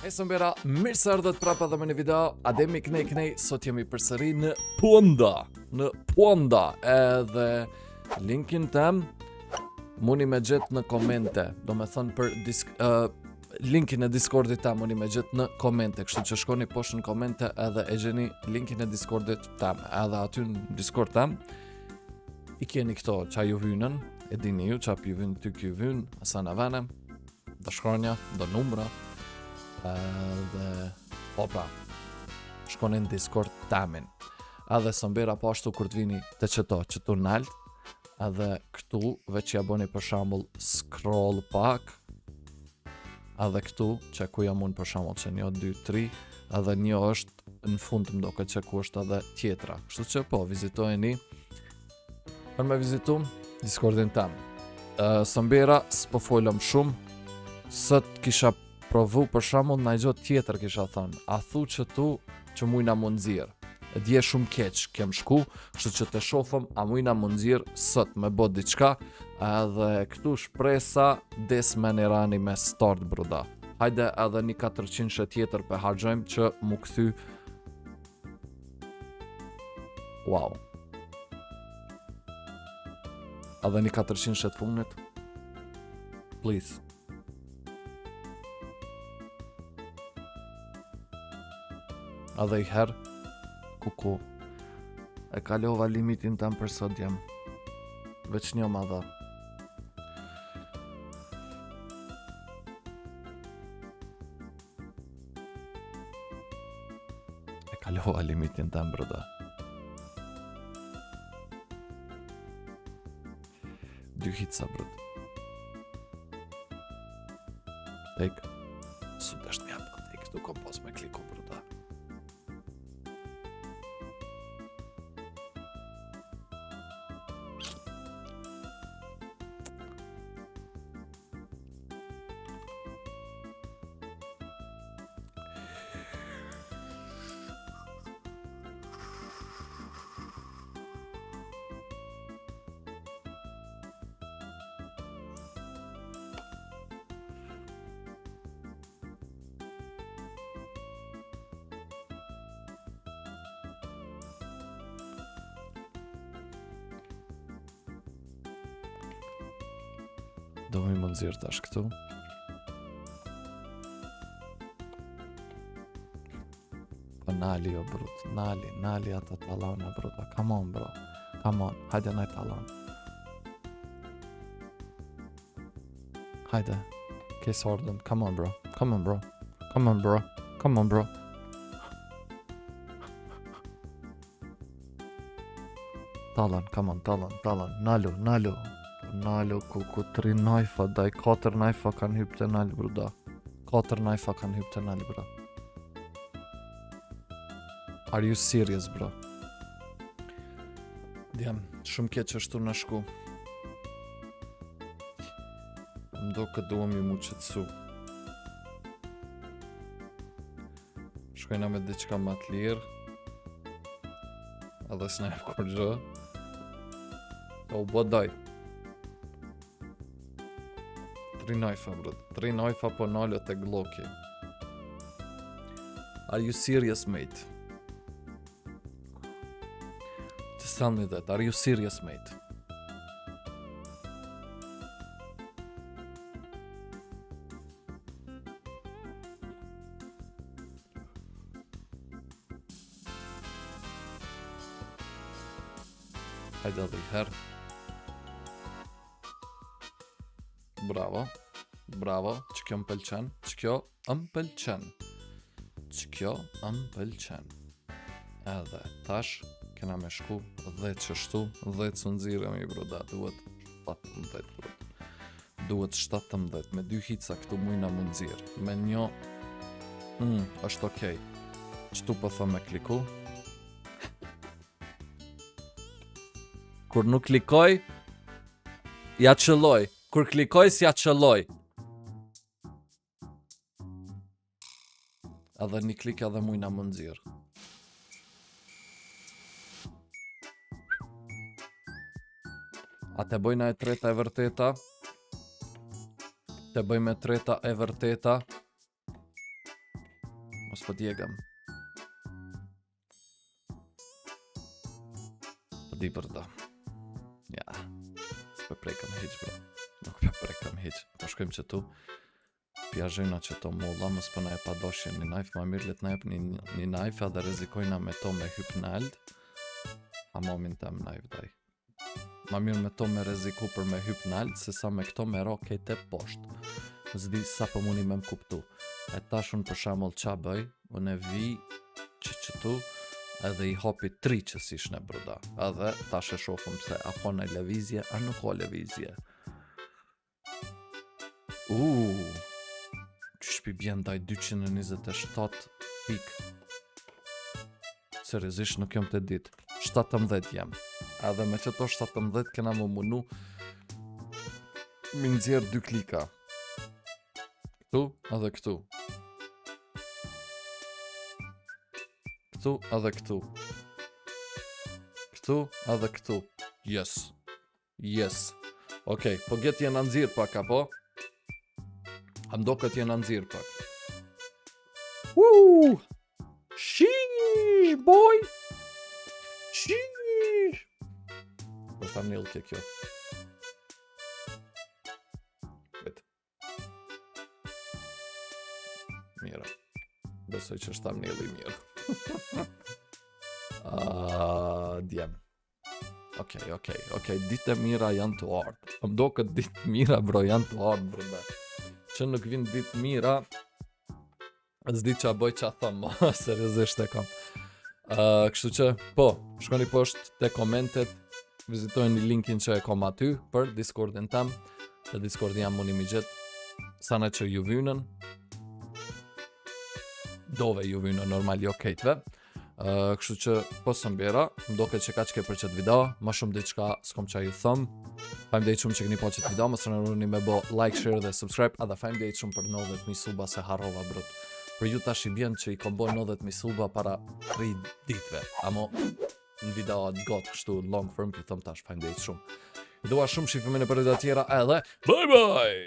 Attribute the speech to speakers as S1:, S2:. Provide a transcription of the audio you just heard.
S1: Hej Sombera, mirë se ardhët prapa dhe me një video. Ademi knej, sot jemi përsëri në Ponda. Edhe linkin tem muni me gjetë në komente. Do me thënë për linkin e Discordit tem muni me gjetë në komente. Kështu që shkoni poshtë në komente edhe e gjeni linkin e Discordit tem. Edhe aty në Discord tem i keni këto qa ju vynën, e dini ju qa pi vyn, ty kju vyn, asana vene, do shkronja, do numra. Dhe opa shkonin Discord tamin edhe Sombera pashtu kur të vini të qëtu nalt edhe këtu veç ja boni për shambull scroll pak edhe këtu që ku jam unë për shambull që 1, 2, 3 edhe një është në fund më doke që ku është edhe tjetra kështu që po vizitojeni për me vizitu Discordin tam. Sombera s'po folëm shumë sot kisha provu për shembull në gjë tjetër kisha thënë. A thu që tu që mujna mund nxirr. E dje shumë keq kem shku, kështu që të shohëm a mujna mund nxirr sot me bot diçka, edhe këtu shpresa des me një rani me start bruda. Hajde edhe një 400 tjetër pe harxojmë që mu kthy. Wow. Edhe një 400 punit. Please. Edhe i herë, kuku, e kalova limitin tam për sot jem, veç një madha. E kalova limitin tam brëda. Dy hitsa brëd. Tek, su të është mjapa, tek, tu kom pos me kliku brëda. Do më më nëzirë tash këtu. Po nali jo brut, nali ata talona bruta. Come on bro, come on, hajde naj talon. Hajde, kes ordën, come on bro, come on bro, come on bro, come on bro. Talon, come on, talon, Nalu, ku 3 najfa, daj 4 najfa kanë hyp të nali, bruda. 4 najfa kanë hyp të nali, bro. Are you serious, bro? Djem, shumë keq është në shku. Mdo këtë duhem i mu qëtësu. Shkojna me diqka ma të lirë. Edhe s'na e kur gjë. O bodaj. 3 najfa, bro. 3 najfa po nalët e Glocki. Are you serious, mate? Just tell me that. Are you serious, mate? Hajde edhe i herë. Bravo, që kjo më pëlqen. Edhe tash, kena me shku 10 qështu, 10 së nëzirëm i broda, duhet 17 broda. Duhet 17, me 2 hitsa këtu mujna më nëzirë. Me një, është okej. Qëtu po thë me kliku. Kur nuk klikoj, ja qëlloj. Kur klikoj, si ja qëlloj. Edhe një klik edhe mujna më nëzirë. A te bojna e treta e vërteta? Te bëjmë e treta e vërteta? Mos po djegëm. Po di për ta. Ja. S'po prekëm hiq, bro. Nuk po prekëm hiq. Po shkojmë që tu. Pja zhyna që to molla, mos po na e padoshin një knife, ma mirë let na jep një knife edhe rezikojna me to me hyp në eld. A momin tem knife daj. Ma mirë me to me reziku për me hyp në eld, se sa me këto me ro kejt e poshtë. Zdi sa po muni me m'kuptu. E tash unë për shamull qa bëj, unë e vi që tu, edhe i hopi 3 që si shne bruda. Edhe tash e shofëm se a ko në levizje, a nuk o levizje. Qëshpi bjen daj 227 pik. Seriozisht nuk jom të dit. 17 jem. Edhe me që to 17 kena më munu mi nxjerë 2 klika. Këtu edhe këtu. Këtu edhe këtu. Këtu edhe këtu. Yes. Okej, po gjetë jena nxirë pak, apo? A mdo këtë jena nxirë pak. Sheesh, boy! Sheesh! Për thumbnail ke kjo. Vetë. Mira. Besoj që është thumbnail i mirë. Djem. Okej, ditë e mira janë të ardhë. Mdo këtë ditë mira, bro, janë të ardhë, brënda. Që nuk vinë ditë mira, s'di qa boj qa thëmë, seriozisht e kam. Kështu që, po, shkoni poshtë te komentet, vizitojnë linkin që e kom aty për Discordin tem, te Discordin jam mundi mi gjetë sana që ju vynën, dove ju vynën normal jo kejtve. Kështu që po së mbjera, më doke që ka që ke për qëtë video, ma shumë diçka s'kom qa ju thëmë. Faleminderit shumë që keni po qëtë video, më së nëruni me bo like, share dhe subscribe, edhe faleminderit shumë për 90.000 suba se harrova brut. Për ju tash i bjen që i kom boj 90.000 suba para 3 ditve, amo në video atë gotë kështu long form, ju thëmë tash faleminderit shumë. I dua shumë shifimin e për video tjera edhe bye bye!